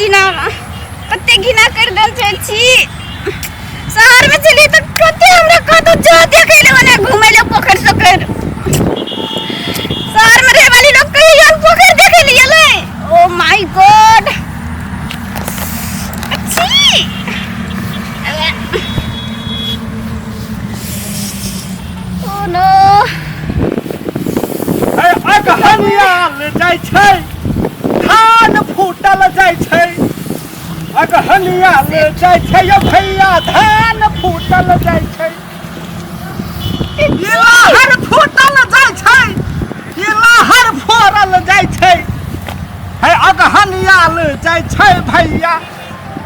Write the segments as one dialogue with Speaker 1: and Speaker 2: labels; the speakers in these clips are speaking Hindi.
Speaker 1: दिना कते घिना कर देल छै छी शहर में चली तो कते हमरा कतो जा देखे ले ओने घूमे ले पोखर सकर शहर में रहे वाली लोग कहीं हम पोखर देखे लिए ले ओ माय गॉड अच्छी ओ नो
Speaker 2: ए कहानिया ले जाय छै धान फूटल जाय छै कहानिया ले जाय छै यो भैया धान फूटल जाय छै लहर फूटल जाय छै लहर फोड़ल जाय छै है कहानिया ले जाय छै भैया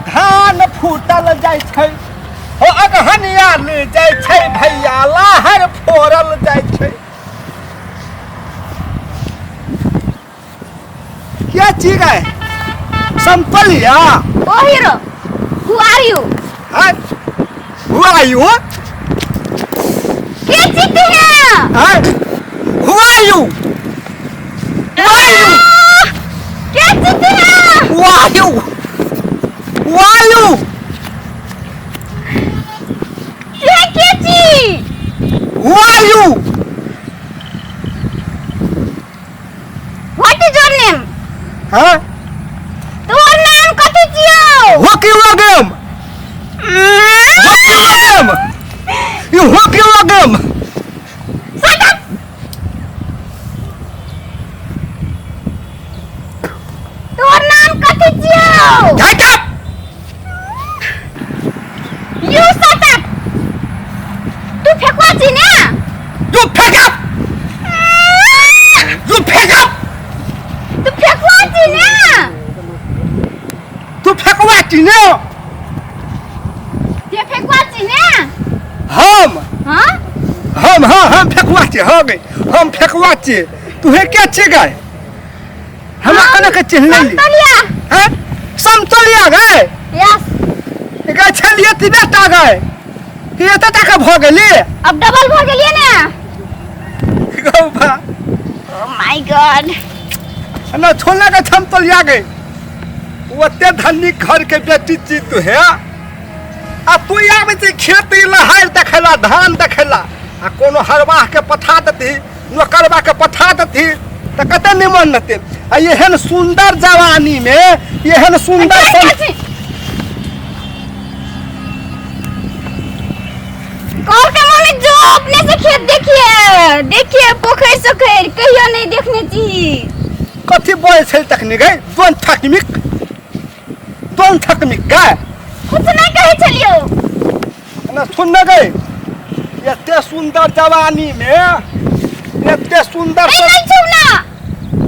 Speaker 2: धान फूटल जाय छै ओ कहानिया ले जाय छै भैया लहर फोड़ल जाय छै क्या चीज है संपलिया
Speaker 1: ओ hero who are you
Speaker 2: who are you
Speaker 1: क्या चीज है
Speaker 2: who are you
Speaker 1: क्या चीज है
Speaker 2: who are you who are you
Speaker 1: क्या चीज
Speaker 2: who are you
Speaker 1: what is your name
Speaker 2: हाँ
Speaker 1: तोहर नाम कथि छियौ
Speaker 2: hockey game you hockey game
Speaker 1: shut up तोहर नाम कथि छियौ
Speaker 2: shut up
Speaker 1: you shut up तू फेकवा छी ने
Speaker 2: you pick up you pick up
Speaker 1: तू फेकवा छी ने
Speaker 2: तू फेंकवा छी ने
Speaker 1: ये फेकवा छी ने
Speaker 2: हम
Speaker 1: हां
Speaker 2: हम फेंकवा छी हो गई हम फेंकवा छी तू है क्या छी गए हम कने के चिन्ह नहीं
Speaker 1: संतलिया
Speaker 2: हैं समतलिया गए
Speaker 1: यस
Speaker 2: गए छलिए ती बेटा गए कि एत तक भ गेली
Speaker 1: अब डबल भ गेलिए ने
Speaker 2: गौ बा
Speaker 1: ओ माय गॉड
Speaker 2: ना छोला के समतलिया गए ओते धनी घर के बेटी छी तू है आ तू आबे छी खेत लहार देखला धान देखला आ कोनो हरवाह के पठा देती नौकरवा के पठा देती त कते निमन नते आ एहन सुंदर जवानी में एहन सुंदर
Speaker 1: कौन के मम्मी जो अपने से खेत देखिए पोखर सखर कहियो नहीं देखने चाहिए
Speaker 2: कथी बोल छै तकनी गए दोन थकमिक गए
Speaker 1: कुछ नहीं कहे चलियो
Speaker 2: ना सुन न गए एते सुंदर जवानी में एते सुंदर
Speaker 1: नहीं छुना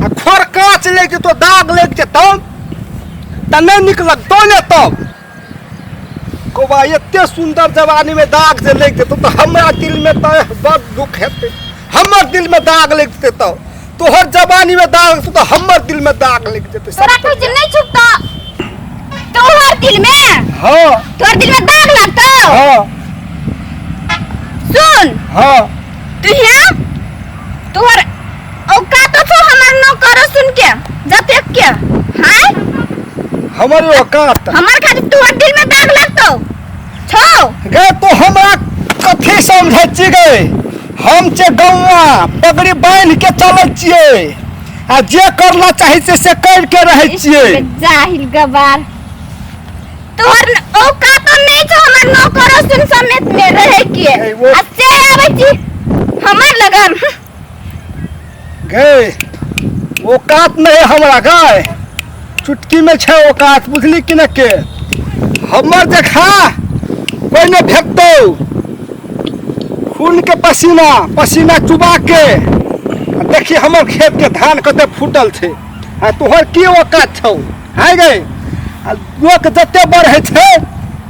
Speaker 2: आ खोर काच लेके तो दाग लेके जेतौ त नहीं निकलक तो ने तब कोबा एते सुंदर जवानी में दाग जे लेके जेतौ तो हमरा दिल में त बड़ दुख हेते हमर दिल में दाग लेके जेतौ तोहर जवानी में दाग तो हमर दिल में दाग लेके जेतौ
Speaker 1: तोरा कुछ नहीं छुपता तोहर दिल में
Speaker 2: हां
Speaker 1: तोहर दिल में दाग लगता
Speaker 2: हां
Speaker 1: सुन
Speaker 2: हां
Speaker 1: तू हिया तोहर औकात तो हमर न करो सुन के जते के हां
Speaker 2: हमर औकात
Speaker 1: हमर खातिर तोहर दिल में दाग लगतो छो
Speaker 2: गे तो हमरा कथी समझै छी गे हम जे गौवा पगड़ी बांध के चलै छियै आ जे करला चाहि से कर के रहै छियै
Speaker 1: जाहिल गवार तोहर औकात नहीं छो हमर न करो सुन समेत में रहे के आ से आबै छी हमर लगन
Speaker 2: गे औकात नहीं हमरा गे चुटकी में छै औकात बुझली कि न के हमर देखा कोई ने फेंकतो खून के पसीना चुबा के देखी हमर खेत के धान कते फूटल छे आ तोहर की औकात छौ है गे लोक जते बढ़े छे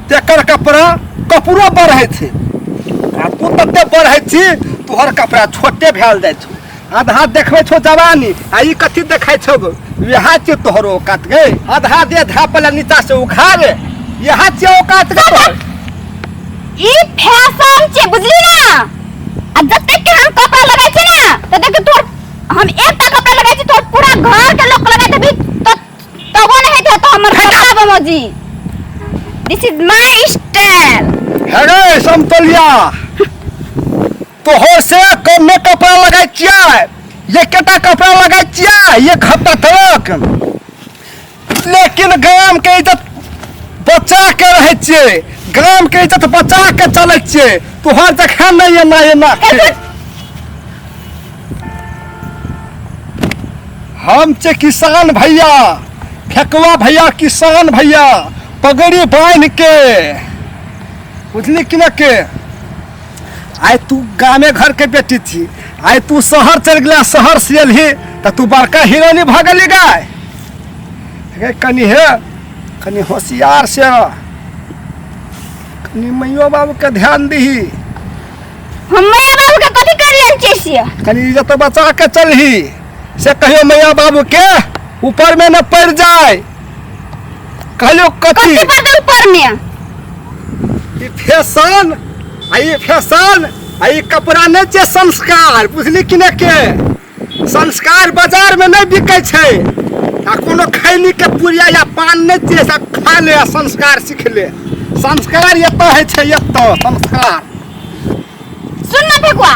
Speaker 2: तेकर कपड़ो बढ़े छे आ तू तते बढ़े छी तोहर कपड़ा छोटे भेल जाय छौ आधा देखबे छौ जवानी आ ई कथी देखाय छौ यहा छे तोहर औकात गे आधा दे धापला नीचा से उखाड़ यहा छे औकात गे तोहर
Speaker 1: ई फैशन छे बुझली ना आ जते के हम कपड़ा लगाय छे ना त देख तोर हम एकटा कपड़ा लगाय छी तोर पूरा घर के लोग लगाय देबी तो तबो नहीं थे तो हमर पप्पा बाबूजी दिस इज माय स्टाइल
Speaker 2: है गे समतलिया तोहर से कमे कपड़ा लगाई छियै ये केटा कपड़ा लगाई छियै एक हफ्ता तक लेकिन गाम के इज्जत बचा के रहे छियै गाम के इज्जत बचा के चले छियै तोहर देखा नहीं एना एना हम छे किसान भैया फेकवा भैया किसान भैया पगड़ी बांध के बुझली कि न के आइ तू गामे घर के बेटी थी आइ तू शहर चल गया शहर से एलही तो तू बड़का हीरोनी भगली गाय कनी होशियार से कनी मैयो बाबू के ध्यान दही
Speaker 1: हम मैया बाबू के कथी करियन छियै
Speaker 2: कनी इज्जत बचा के चलही से कहियो मैया बाबू के ऊपर में न पड़ जाए कहियो कथी
Speaker 1: ऊपर में
Speaker 2: ई फैशन आई कपड़ा नहीं छे संस्कार बुझली कि न के संस्कार बाजार में नहीं बिकै छै आ कोनो खैनी के पुरिया या पान नहीं छे सब खा ले संस्कार सीख ले संस्कार एतऽ है छै एतऽ संस्कार
Speaker 1: सुन ना फेकुआ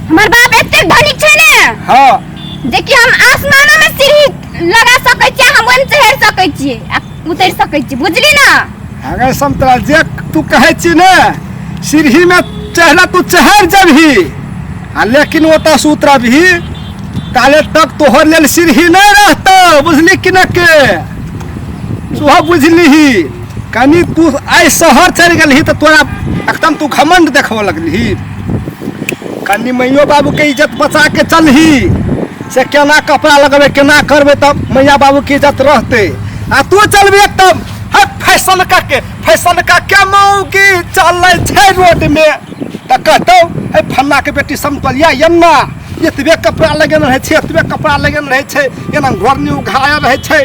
Speaker 1: हमर बाप एते धनिक छै ने
Speaker 2: हां
Speaker 1: जे कि हम आसमान में सीढ़ी लगा सकै छी हम ओन चढ़ सकै छी आ उतर सकै छी बुझली ना
Speaker 2: अगर समतला जे तू कहे छी ने सीढ़ी में चढ़ला तू चढ़ जबही आ लेकिन ओता सूत्र भी काले तक तोहर लेल सीढ़ी नहीं रहता बुझली कि न के सुहा बुझली कनी तू आई शहर चल गेलही तो तोरा एकदम तू घमंड देखबो लगली कनी मैयो बाबू के इज्जत बचा के चलही से केना कपड़ा लगबे केना करबे तब मैया बाबू की इज्जत रहते आ तू चलबे एकदम फैशन का क्या मौकी चलै छै रोड में त कहतौ ए फन्ना के बेटी समतलिया यन्ना एतबे कपड़ा लगन रहे छै एतबे कपड़ा लगन रहे छै एना घरनी उघाया रहे छै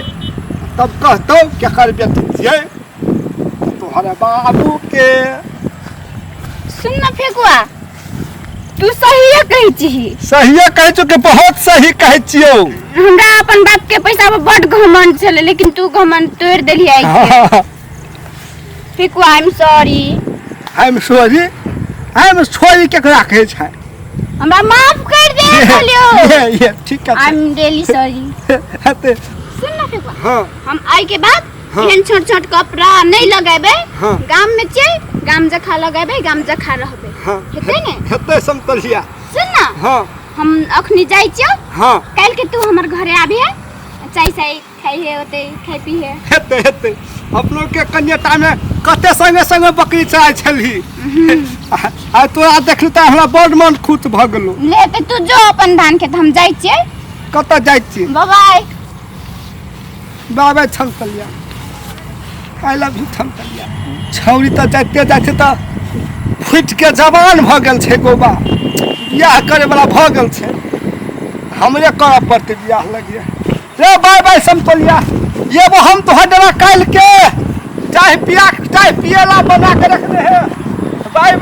Speaker 2: तब कहतौ केकर बेटी छियै तोहरे बाबू के
Speaker 1: सुन ना फेकुआ तू सही कहै छी
Speaker 2: सही कहै छु के बहुत सही कहै छियौ
Speaker 1: हमरा अपन बाप के पैसा पर बड घमंड छले लेकिन तू घमंड तोड़ देली आई फेकुआ आई एम सॉरी
Speaker 2: केकरा कहै छै
Speaker 1: हमरा माफ कर दे बोलियो
Speaker 2: ये ठीक है
Speaker 1: आई एम रियली सॉरी
Speaker 2: हते
Speaker 1: सुन ना फेकुआ
Speaker 2: हां
Speaker 1: हम आई के बाद एहन छोट छोट कपड़ा नहीं लगाबे गाम में छै गाम जखा लगाबे गाम जखा रहबे हेतै ने
Speaker 2: हेतै समतलिया
Speaker 1: सुन ना
Speaker 2: हां
Speaker 1: हम अखनी जाई छियो
Speaker 2: हां
Speaker 1: काल के तू हमर घरे आबी है चाय साई खाई है ओते खाई पी है
Speaker 2: हेतै अपनो के कन्याटा में कते संगे संगे बकरी चराय छली आ तोरा देखली त हमरा बड मन खुश भ गेलो
Speaker 1: ले ते तू जो अपन धान खेत हम जाई छियै
Speaker 2: कत जाई छी
Speaker 1: बाय
Speaker 2: बाय छमतलिया आई लव यू छमतलिया छौरी त जाते त फुट के जवान भ गेल छै गोबा बियाह करे वाला भ गेल छै हमरे करब पड़ते बियाह लगिए रे बाय समतलिया ये वो हम तो हडरा काल के चाय पिएला बना के रखने हैं बाय